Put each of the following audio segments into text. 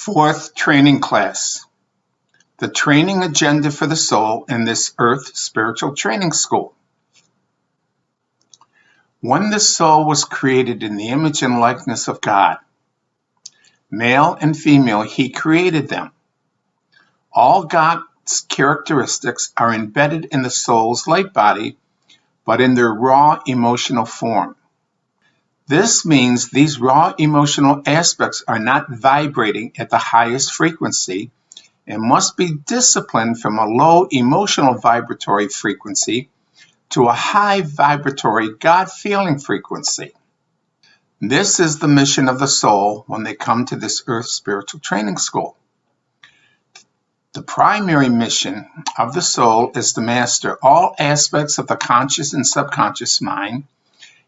Fourth training class, the training agenda for the soul in this Earth spiritual training school. When the soul was created in the image and likeness of God, male and female, He created them. All God's characteristics are embedded in the soul's light body, but in their raw emotional form. This means these raw emotional aspects are not vibrating at the highest frequency and must be disciplined from a low emotional vibratory frequency to a high vibratory God-feeling frequency. This is the mission of the soul when they come to this Earth spiritual training school. The primary mission of the soul is to master all aspects of the conscious and subconscious mind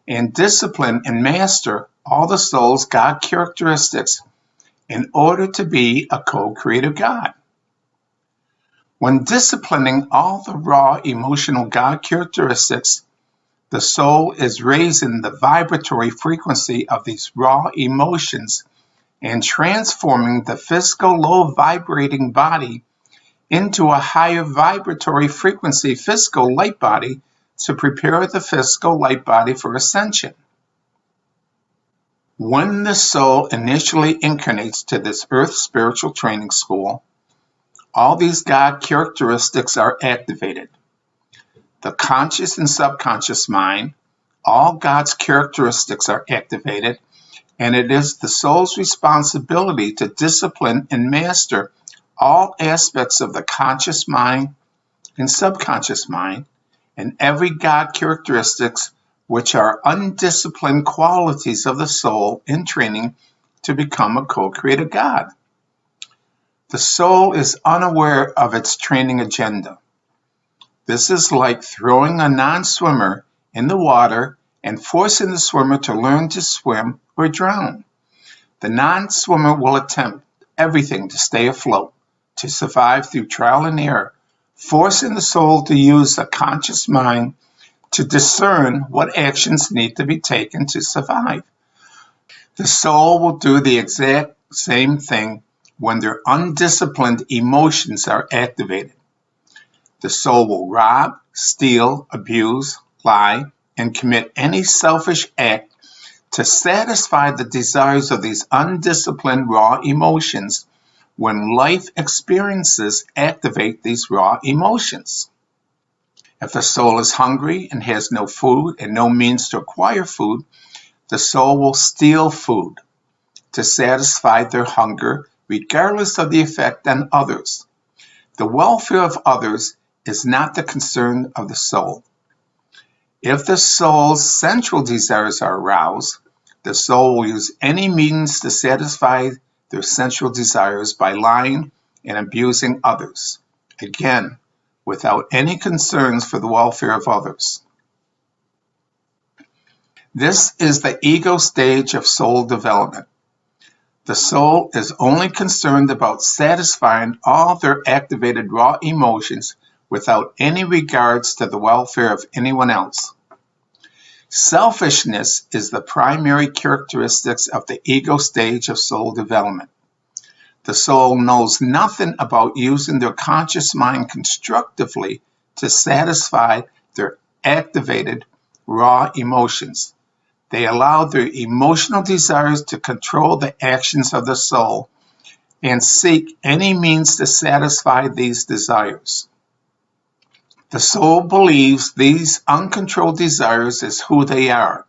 and discipline and master all the soul's God characteristics in order to be a co-creative God. When disciplining all the raw emotional God characteristics, the soul is raising the vibratory frequency of these raw emotions and transforming the physical low vibrating body into a higher vibratory frequency physical light body to prepare the physical light body for ascension. When the soul initially incarnates to this Earth spiritual training school, all these God characteristics are activated. The conscious and subconscious mind, all God's characteristics are activated, and it is the soul's responsibility to discipline and master all aspects of the conscious mind and subconscious mind, and every God characteristics which are undisciplined qualities of the soul in training to become a co-created God. The soul is unaware of its training agenda. This is like throwing a non-swimmer in the water and forcing the swimmer to learn to swim or drown. The non-swimmer will attempt everything to stay afloat, to survive through trial and error, forcing the soul to use the conscious mind to discern what actions need to be taken to survive. The soul will do the exact same thing when their undisciplined emotions are activated. The soul will rob, steal, abuse, lie, and commit any selfish act to satisfy the desires of these undisciplined raw emotions when life experiences activate these raw emotions. If the soul is hungry and has no food and no means to acquire food, the soul will steal food to satisfy their hunger, regardless of the effect on others. The welfare of others is not the concern of the soul. If the soul's sensual desires are aroused, the soul will use any means to satisfy their sensual desires by lying and abusing others, again, without any concerns for the welfare of others. This is the ego stage of soul development. The soul is only concerned about satisfying all their activated raw emotions without any regards to the welfare of anyone else. Selfishness is the primary characteristics of the ego stage of soul development. The soul knows nothing about using their conscious mind constructively to satisfy their activated raw emotions. They allow their emotional desires to control the actions of the soul and seek any means to satisfy these desires. The soul believes these uncontrolled desires is who they are,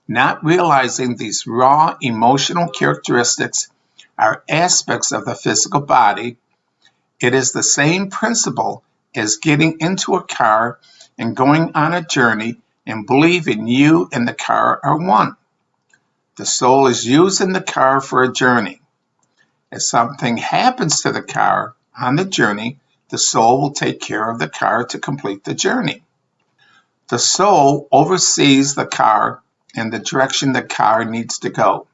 not realizing these raw emotional characteristics are aspects of the physical body. It is the same principle as getting into a car and going on a journey and believing you and the car are one. The soul is using the car for a journey. If something happens to the car on the journey, the soul will take care of the car to complete the journey. The soul oversees the car and the direction the car needs to go.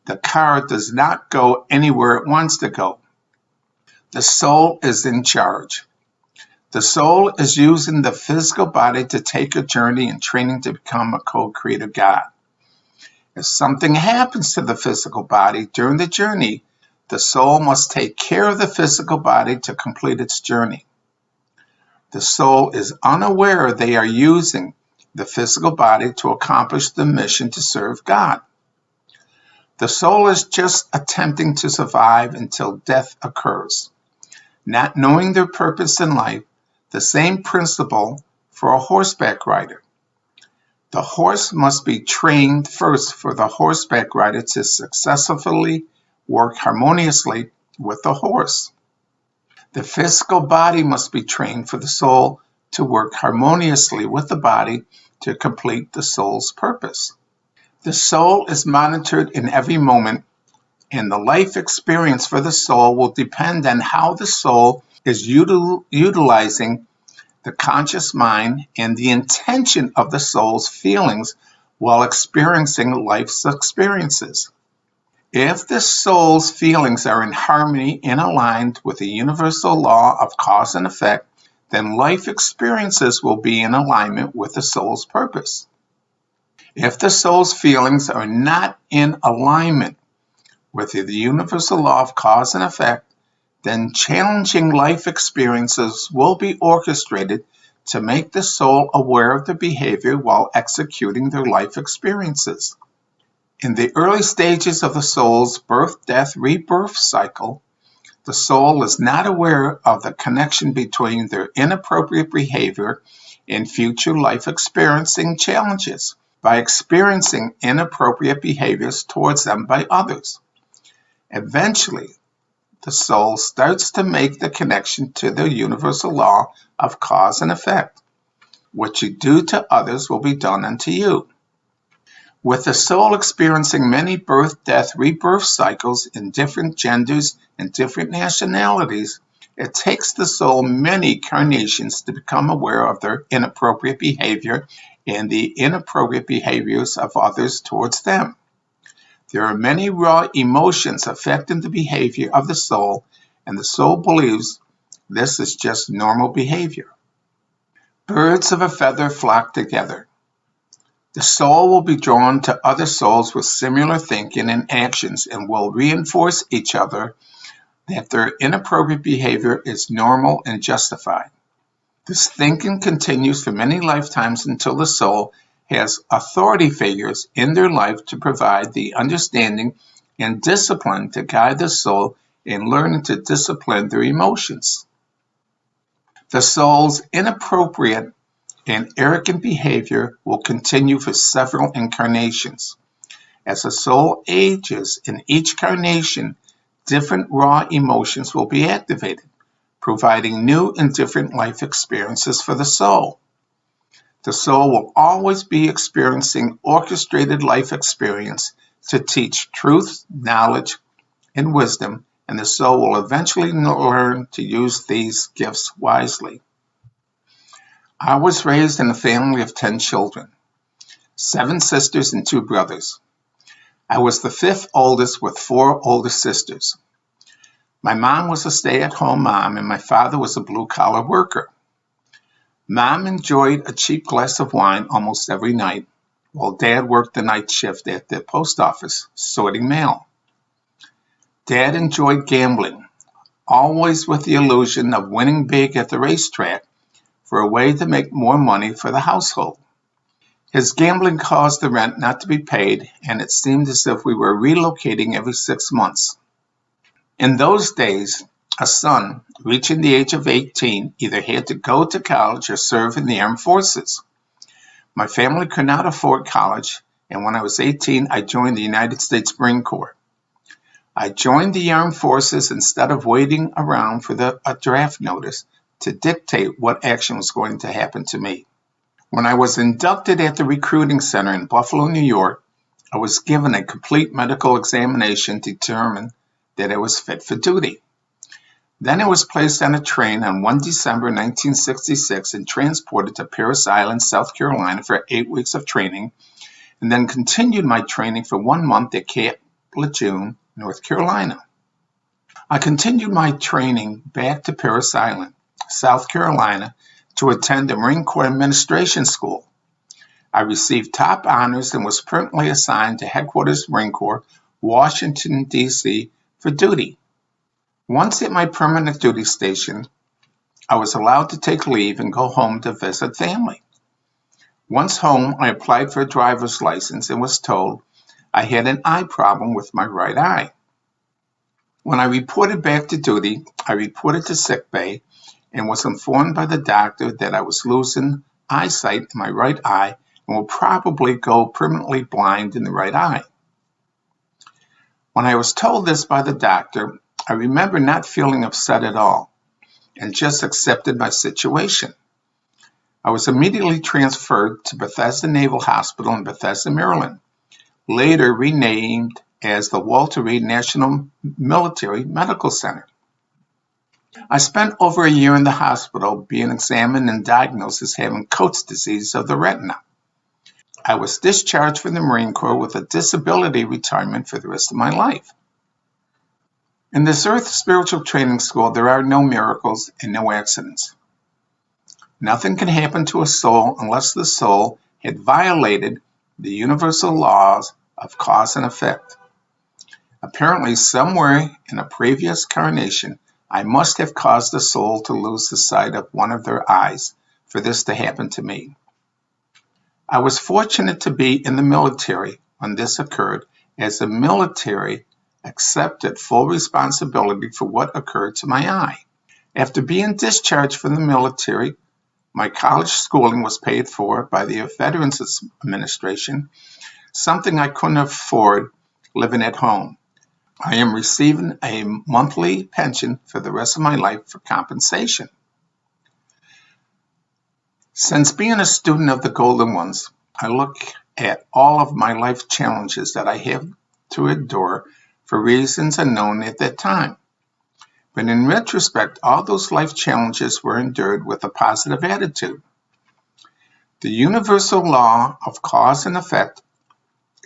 The car does not go anywhere it wants to go. The soul is in charge. The soul is using the physical body to take a journey and training to become a co-creative God. If something happens to the physical body during the journey, The soul must take care of the physical body to complete its journey. The soul is unaware they are using the physical body to accomplish the mission to serve God. The soul is just attempting to survive until death occurs, not knowing their purpose in life, the same principle for a horseback rider. The horse must be trained first for the horseback rider to successfully work harmoniously with the horse. The physical body must be trained for the soul to work harmoniously with the body to complete the soul's purpose. The soul is monitored in every moment, and the life experience for the soul will depend on how the soul is utilizing the conscious mind and the intention of the soul's feelings while experiencing life's experiences. If the soul's feelings are in harmony and aligned with the universal law of cause and effect, then life experiences will be in alignment with the soul's purpose. If the soul's feelings are not in alignment with the universal law of cause and effect, then challenging life experiences will be orchestrated to make the soul aware of the behavior while executing their life experiences. In the early stages of the soul's birth, death, rebirth cycle, the soul is not aware of the connection between their inappropriate behavior and future life experiencing challenges by experiencing inappropriate behaviors towards them by others. Eventually, the soul starts to make the connection to the universal law of cause and effect. What you do to others will be done unto you. With the soul experiencing many birth, death, rebirth cycles in different genders and different nationalities, it takes the soul many incarnations to become aware of their inappropriate behavior and the inappropriate behaviors of others towards them. There are many raw emotions affecting the behavior of the soul, and the soul believes this is just normal behavior. Birds of a feather flock together. The soul will be drawn to other souls with similar thinking and actions and will reinforce each other that their inappropriate behavior is normal and justified. This thinking continues for many lifetimes until the soul has authority figures in their life to provide the understanding and discipline to guide the soul in learning to discipline their emotions. The soul's inappropriate and arrogant behavior will continue for several incarnations. As the soul ages in each incarnation, different raw emotions will be activated, providing new and different life experiences for the soul. The soul will always be experiencing orchestrated life experience to teach truth, knowledge, and wisdom, and the soul will eventually learn to use these gifts wisely. I was raised in a family of 10 children, 7 sisters and 2 brothers. I was the 5th oldest with 4 older sisters. My mom was a stay-at-home mom and my father was a blue-collar worker. Mom enjoyed a cheap glass of wine almost every night, while Dad worked the night shift at the post office, sorting mail. Dad enjoyed gambling, always with the illusion of winning big at the racetrack for a way to make more money for the household. His gambling caused the rent not to be paid, and it seemed as if we were relocating every 6 months. In those days, a son reaching the age of 18 either had to go to college or serve in the armed forces. My family could not afford college, and when I was 18, I joined the United States Marine Corps. I joined the armed forces instead of waiting around for a draft notice to dictate what action was going to happen to me. When I was inducted at the recruiting center in Buffalo, New York, I was given a complete medical examination to determine that I was fit for duty. Then I was placed on a train on 1 December 1966 and transported to Parris Island, South Carolina for 8 weeks of training, and then continued my training for 1 month at Camp Lejeune, North Carolina. I continued my training back to Parris Island, South Carolina, to attend the Marine Corps Administration School. I received top honors and was permanently assigned to Headquarters Marine Corps, Washington, D.C., for duty. Once at my permanent duty station, I was allowed to take leave and go home to visit family. Once home, I applied for a driver's license and was told I had an eye problem with my right eye. When I reported back to duty, I reported to sick bay and was informed by the doctor that I was losing eyesight in my right eye and will probably go permanently blind in the right eye. When I was told this by the doctor, I remember not feeling upset at all and just accepted my situation. I was immediately transferred to Bethesda Naval Hospital in Bethesda, Maryland, later renamed as the Walter Reed National Military Medical Center. I spent over a year in the hospital being examined and diagnosed as having Coats disease of the retina. I was discharged from the Marine Corps with a disability retirement for the rest of my life. In this Earth Spiritual Training School, there are no miracles and no accidents. Nothing can happen to a soul unless the soul had violated the universal laws of cause and effect. Apparently, somewhere in a previous incarnation, I must have caused the soul to lose the sight of one of their eyes for this to happen to me. I was fortunate to be in the military when this occurred, as the military accepted full responsibility for what occurred to my eye. After being discharged from the military, my college schooling was paid for by the Veterans Administration, something I couldn't afford living at home. I am receiving a monthly pension for the rest of my life for compensation. Since being a student of the Golden Ones, I look at all of my life challenges that I have to endure for reasons unknown at that time. But in retrospect, all those life challenges were endured with a positive attitude. The universal law of cause and effect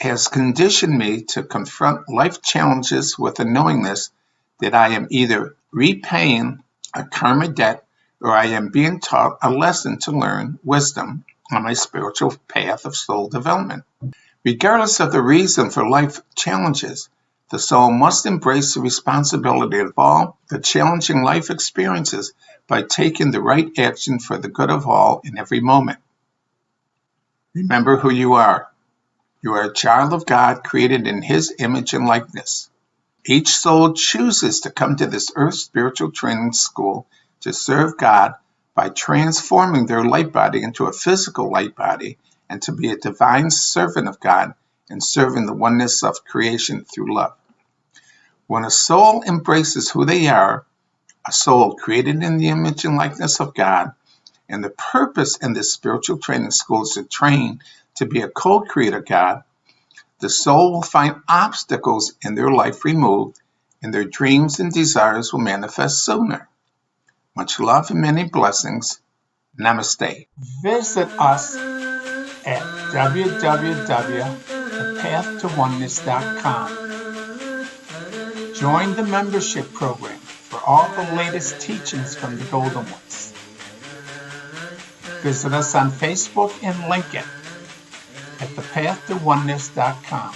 has conditioned me to confront life challenges with a knowingness that I am either repaying a karma debt or I am being taught a lesson to learn wisdom on my spiritual path of soul development. Regardless of the reason for life challenges, the soul must embrace the responsibility of all the challenging life experiences by taking the right action for the good of all in every moment. Remember who you are. You are a child of God created in His image and likeness. Each soul chooses to come to this Earth Spiritual Training School to serve God by transforming their light body into a physical light body and to be a divine servant of God and serving the oneness of creation through love. When a soul embraces who they are, a soul created in the image and likeness of God, and the purpose in this spiritual training school is to train to be a co-creator God, the soul will find obstacles in their life removed, and their dreams and desires will manifest sooner. Much love and many blessings. Namaste. Visit us at www.thepathtowoneness.com. Join the membership program for all the latest teachings from the Golden Ones. Visit us on Facebook and LinkedIn at thepathtowoneness.com.